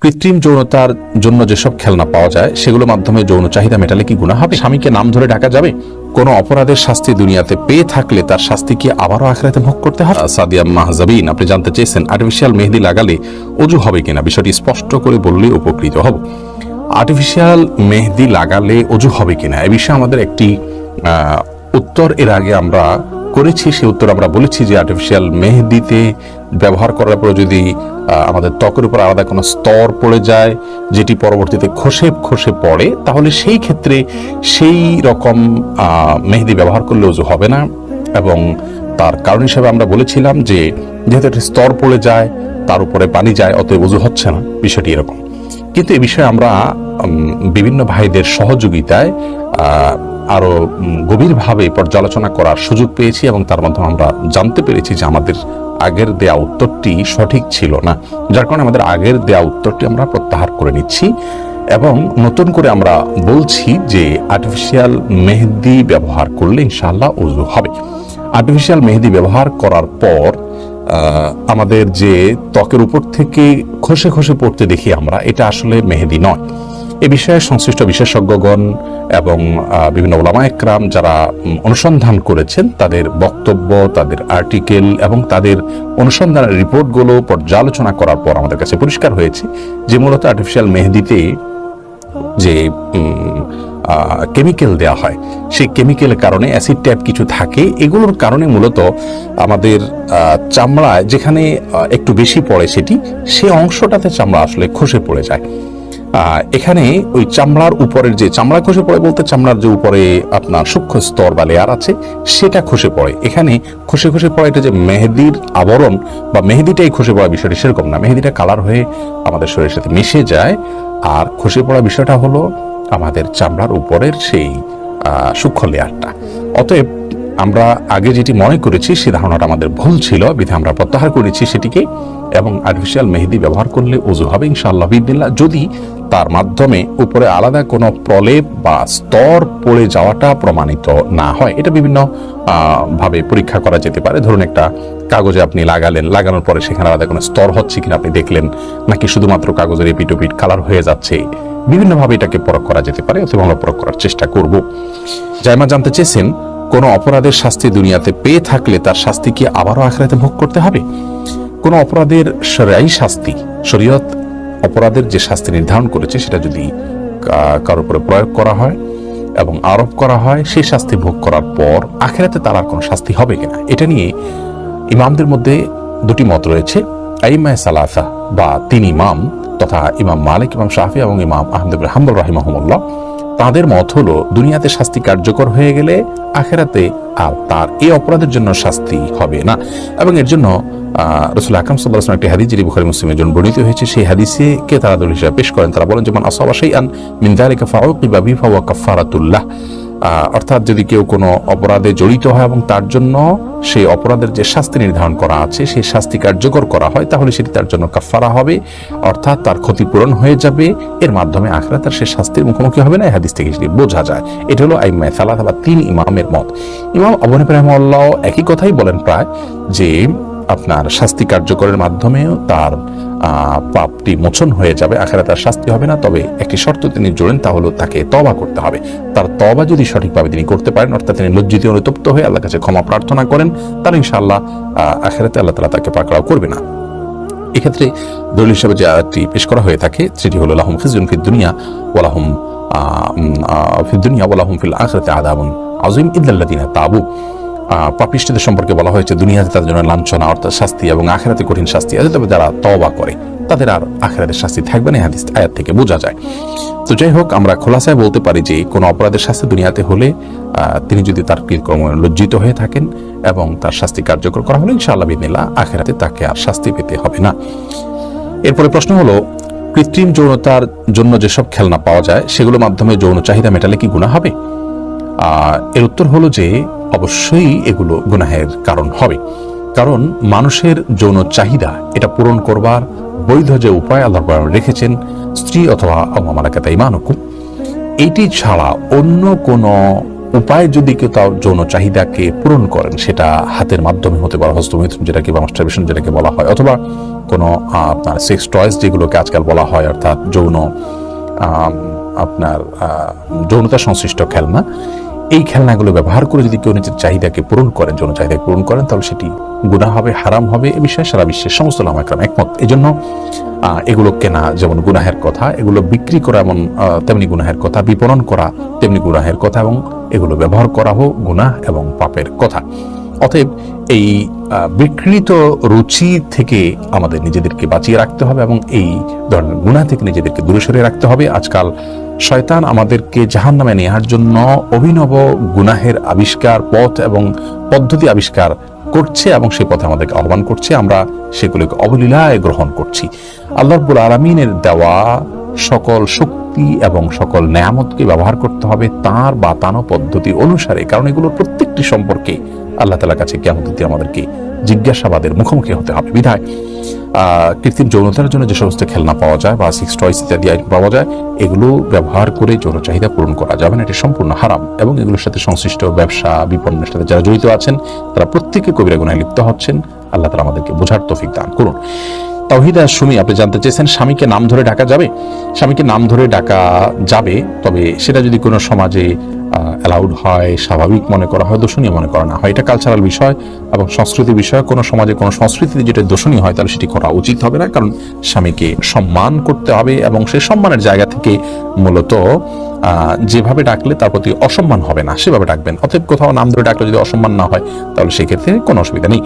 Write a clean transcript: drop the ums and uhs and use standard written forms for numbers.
কৃত্রিম যৌনতার জন্য যেসব খেলনা পাওয়া যায় সেগুলোর মাধ্যমে যৌন চাহিদা মেটালে কি গুনাহ হবে? স্বামীকে নাম ধরে ডাকা যাবে? কোনো অপরাধের শাস্তি দুনিয়াতে পেয়ে থাকলে তার শাস্তি কি আবারও আখিরাতে ভোগ করতে হবে? সাদিয়া মাহজাবিন, আপনি জানতে চেয়েছেন আর্টিফিশিয়াল মেহেদি লাগালে অজু হবে কিনা, বিষয়টি স্পষ্ট করে বললে উপকৃত হব। আর্টিফিশিয়াল মেহেদি লাগালে অজু হবে কিনা এ বিষয়ে আমাদের একটি উত্তর এর আগে আমরা করেছি। সেই উত্তর আমরা বলেছি যে আর্টিফিশিয়াল মেহেদিতে ব্যবহার করার পর যদি আমাদের ত্বকের উপর আলাদা কোনো স্তর পড়ে যায় যেটি পরবর্তীতে খসে পড়ে, তাহলে সেই ক্ষেত্রে সেই রকম মেহেদি ব্যবহার করলে অজু হবে না। এবং তার কারণ হিসেবে আমরা বলেছিলাম যে যেহেতু একটা স্তর পড়ে যায়, তার উপরে পানি যায়, অতএব অজু হচ্ছে না, বিষয়টি এরকম। কিন্তু এ বিষয়ে আমরা বিভিন্ন ভাইদের সহযোগিতায় আরো গভীরভাবে পর্যালোচনা করার সুযোগ পেয়েছি এবং তার মাধ্যমে আমরা জানতে পেরেছি যে আমাদের আগের দেয়া উত্তরটি সঠিক ছিল না, যার কারণে আমাদের আগের দেয়া উত্তরটি আমরা প্রত্যাহার করে নিচ্ছি এবং নতুন করে আমরা বলছি যে আর্টিফিশিয়াল মেহেদি ব্যবহার করলে ইনশাআল্লাহ ওযু হবে। আর্টিফিশিয়াল মেহেদি ব্যবহার করার পর আমাদের যে ত্বকের উপর থেকে খসে পড়তে দেখি আমরা, এটা আসলে মেহেদি নয়। এ বিষয়ে সংশ্লিষ্ট বিশেষজ্ঞগণ এবং বিভিন্ন ওলামা একরাম যারা অনুসন্ধান করেছেন তাদের বক্তব্য, তাদের আর্টিকেল এবং তাদের অনুসন্ধানের রিপোর্টগুলো পর্যালোচনা করার পর আমাদের কাছে পরিষ্কার হয়েছে যে মূলত আর্টিফিশিয়াল মেহেদিতে যে কেমিক্যাল দেওয়া হয়, সেই কেমিক্যালের কারণে অ্যাসিড টাইপ কিছু থাকে, এগুলোর কারণে মূলত আমাদের চামড়ায় যেখানে একটু বেশি পড়ে সেটি, সে অংশটাতে চামড়া আসলে খসে পড়ে যায়। এখানে ওই চামড়ার উপরের যে চামড়া খসে পড়ে বলতে চামড়ার যে উপরে আপনার সূক্ষ্ম স্তর বা লেয়ার আছে সেটা খসে পড়ে। এখানে খসে পড়ে এটা যে মেহেদির আবরণ বা মেহেদিটাই খসে পড়া বিষয়টি সেরকম না, মেহেদিটা কালার হয়ে আমাদের শরীরের সাথে মিশে যায়। আর খসে পড়া বিষয়টা হলো আমাদের চামড়ার উপরের সেই সূক্ষ্ম লেয়ারটা। অতএব আমরা আগে যেটি মনে করেছি সে ধারণাটা আমাদের ভুল ছিল, বিধে আমরা প্রত্যাহার করেছি সেটিকে এবং আর্টিফিশিয়াল মেহেদি ব্যবহার করলে ওযু হবে ইনশাআল্লাহ বিদিল্লাহ, যদি তার মাধ্যমে উপরে আলাদা কোনো প্রলেপ বা স্তর পড়ে যাওয়াটা প্রমাণিত না হয়। এটা বিভিন্ন ভাবে পরীক্ষা করা যেতে পারে। ধরুন একটা কাগজে আপনি লাগানোর পরে সেখানে আলাদা কোনো স্তর হচ্ছে কিনা আপনি দেখলেন, নাকি শুধুমাত্র কাগজের এপিটোপিট কালার হয়ে যাচ্ছে, বিভিন্নভাবে এটাকে পরখ করা যেতে পারে, অথবা আমরা পরখ করার চেষ্টা করব। জাইমা জানতে চেয়েছেন কোন অপরাধের শাস্তি দুনিয়াতে পেয়ে থাকলে তার শাস্তি কি আবারও আখিরাতে ভোগ করতে হবে? কোন অপরাধের শরঈ শাস্তি, শরীয়ত অপরাধের যে শাস্তি নির্ধারণ করেছে সেটা যদি কারোর উপরে প্রয়োগ করা হয় এবং আরোপ করা হয়, সেই শাস্তি ভোগ করার পর আখিরাতে তার আর কোনো শাস্তি হবে কিনা, এটা নিয়ে ইমামদের মধ্যে দুটি মত রয়েছে। আইম্মায়ে সালাসা বা তিন ইমাম তথা ইমাম মালিক, ইমাম শাফি এবং ইমাম আহমদ ইবনে হাম্বল রাহিমাহুমুল্লাহ, তাদের মত হলো দুনিয়াতে শাস্তি কার্যকর হয়ে গেলে আখিরাতে আর তার এই অপরাধের জন্য শাস্তি হবে না। এবং এর জন্য রাসূল আকরাম সাল্লাল্লাহু আলাইহি ওয়াসাল্লাম একটি হাদিস যেটি বুখারী মুসলিমের জন্য বর্ণিত হয়েছে, সেই হাদিসে কে তারা দলিল হিসেবে পেশ করেন। তারা বলেন যে মান আসাবা শাইআন মিন যালিকা ফাউকিবা বিহি ফাওয়া কাফারাতুল্লাহ, অর্থাৎ যদি কেউ কোনো অপরাধে জড়িত হয় এবং তার জন্য সেই অপরাধের যে শাস্তি নির্ধারণ করা আছে সেই শাস্তি কার্যকর করা হয়, তাহলে সেটি তার জন্য কাফারা হবে, অর্থাৎ তার ক্ষতিপূরণ হয়ে যাবে। এর মাধ্যমে আখিরাতে তার সে শাস্তির মুখোমুখি হবে না। এই হাদিস থেকে সেটি বোঝা যায়। এটা হলো আইম্মায়ে সালাসা বা তিন ইমামের মত। ইমাম আবু হানিফা রাহিমাহুল্লাহ একই কথাই বলেন প্রায়, যে আপনার শাস্তি কার্যকরের মাধ্যমেও তার পাপটি মোচন হয়ে যাবে, আখিরাতে তার শাস্তি হবে না। তবে একটি শর্ত তিনি জোড়েন, তা হলো তাকে তওবা করতে হবে। তার তওবা যদি সঠিকভাবে তিনি করতে পারেন, অর্থাৎ তিনি লজ্জিত অনুতপ্ত হয়ে আল্লাহর কাছে ক্ষমা প্রার্থনা করেন, তাহলে ইনশাআল্লাহ আখিরাতে আল্লাহ তাআলা তাকে পাকড়াও করবে না। এক্ষেত্রে দলিল হিসেবে যে আয়াতটি পেশ করা হয়ে থাকে সেটি হলো লাহুম খিজুন ফিদ দুনিয়া ওয়া লাহুম ফিল আখিরাতি আযাবুন আযীম ইল্লাল্লাযিনা তাবু। পাপিষ্ঠদের সম্পর্কে বলা হয়েছে দুনিয়াতে তাদের জন্য লাঞ্ছনা অর্থাৎ শাস্তি এবং আখিরাতে কঠিন শাস্তি আছে, তবে যারা তওবা করে তাদের আর আখিরাতের শাস্তি থাকবে না। এই হাদিস আয়াত থেকে বোঝা যায়। তো যাই হোক, আমরা খোলাসায় বলতে পারি যে কোনো অপরাধের শাস্তি দুনিয়াতে হলে তিনি যদি তার কৃতকর্ম লজ্জিত হয়ে থাকেন এবং তার শাস্তি কার্যকর করা হলে ইনশাআল্লাহ বিদিনিল্লাহ আখিরাতে তাকে আর শাস্তি পেতে হবে না। এরপরে প্রশ্ন হলো, কৃত্রিম যৌনতার জন্য যেসব খেলনা পাওয়া যায় সেগুলোর মাধ্যমে যৌন চাহিদা মেটালে কি গুনাহ হবে? এর উত্তর হলো যে অবশ্যই এগুলো গুনাহের কারণ হবে। কারণ মানুষের যৌন চাহিদা এটা পূরণ করবার বৈধ যে উপায় আল্লাহ রেখেছেন, স্ত্রী অথবা আও মালাকাত আইমানুকুম, এইটি ছাড়া অন্য কোনো উপায় যদি কেউ তার যৌন চাহিদাকে পূরণ করেন, সেটা হাতের মাধ্যমে হতে পারে, হস্তমৈথুন যেটাকে বা মাস্টারবেশন যেটাকে বলা হয়, অথবা কোনো আপনার সেক্স টয়েস যেগুলোকে আজকাল বলা হয়, অর্থাৎ আপনার যৌনতা সংশ্লিষ্ট খেলনা, এই খেলনাগুলো ব্যবহার করে যদি কেউ নিজের চাহিদাকে পূরণ করেন, যৌন চাহিদাকে পূরণ করেন, তাহলে সেটি গুনাহ হবে, হারাম হবে। এ বিষয়ে সারা বিশ্বের সমস্ত উলামা ইকরাম একমত। এই জন্য এগুলো কেনা যেমন গুনাহের কথা, এগুলো বিক্রি করা এমন তেমনি গুনাহের কথা, বিপণন করা তেমনি গুনাহের কথা, এবং এগুলো ব্যবহার করা হোক গুনাহ এবং পাপের কথা। অতএব এই বিকৃত রুচি থেকে আমাদের নিজেদেরকে বাঁচিয়ে রাখতে হবে এবং এই ধরনের গুনাহ থেকে নিজেদেরকে দূরে সরিয়ে রাখতে হবে। আজকাল শয়তান আমাদেরকে জাহান্নামে নেওয়ার জন্য অভিনব গুনাহের আবিষ্কার, পথ এবং পদ্ধতি আবিষ্কার করছে এবং সেই পথে আমাদেরকে আহ্বান করছে। আমরা সেগুলোকে অবলীলায় গ্রহণ করছি। আল্লাহ রাব্বুল আলামিনের দেওয়া সকল শক্তি এবং সকল নেয়ামতকে ব্যবহার করতে হবে তার বাতানো পদ্ধতি অনুসারে, কারণ এগুলোর প্রত্যেকটি সম্পর্কে আল্লাহ তাআলার কাছে কিয়ামতের দিন আমাদেরকে জিজ্ঞাসাবাদের মুখোমুখি হতে হবে। বিধায় কৃত্রিম যৌনতার জন্য যে সমস্ত খেলনা পাওয়া যায় বা সেক্স টয়েস ইত্যাদি পাওয়া যায়, এগুলো ব্যবহার করে যৌন চাহিদা পূরণ করা যাবে না, এটি সম্পূর্ণ হারাম। এবং এগুলোর সাথে সংশ্লিষ্ট ব্যবসা বিপণনের সাথে যারা জড়িত আছেন তারা প্রত্যেকে কবিরা গুনাহে লিপ্ত হচ্ছেন। আল্লাহ তাআলা আমাদেরকে বোঝার তৌফিক দান করুন। তাওহিদা সুমি, আপনি জানতে চেয়েছেন স্বামীকে নাম ধরে ডাকা যাবে? স্বামীকে নাম ধরে ডাকা যাবে, তবে সেটা যদি কোনো সমাজে অ্যালাউড হয়, স্বাভাবিক মনে করা হয়, দোষণীয় মনে করা না হয়। এটা কালচারাল বিষয় এবং সংস্কৃতি বিষয়। কোনো সমাজে কোনো সংস্কৃতিতে যেটা দোষণীয় হয় তাহলে সেটি করা উচিত হবে না, কারণ স্বামীকে সম্মান করতে হবে এবং সেই সম্মানের জায়গা থেকে মূলত যেভাবে ডাকলে তার প্রতি অসম্মান হবে না সেভাবে ডাকবেন। অতএব কোথাও নাম ধরে ডাকলে যদি অসম্মান না হয় তাহলে সেক্ষেত্রে কোনো অসুবিধা নেই।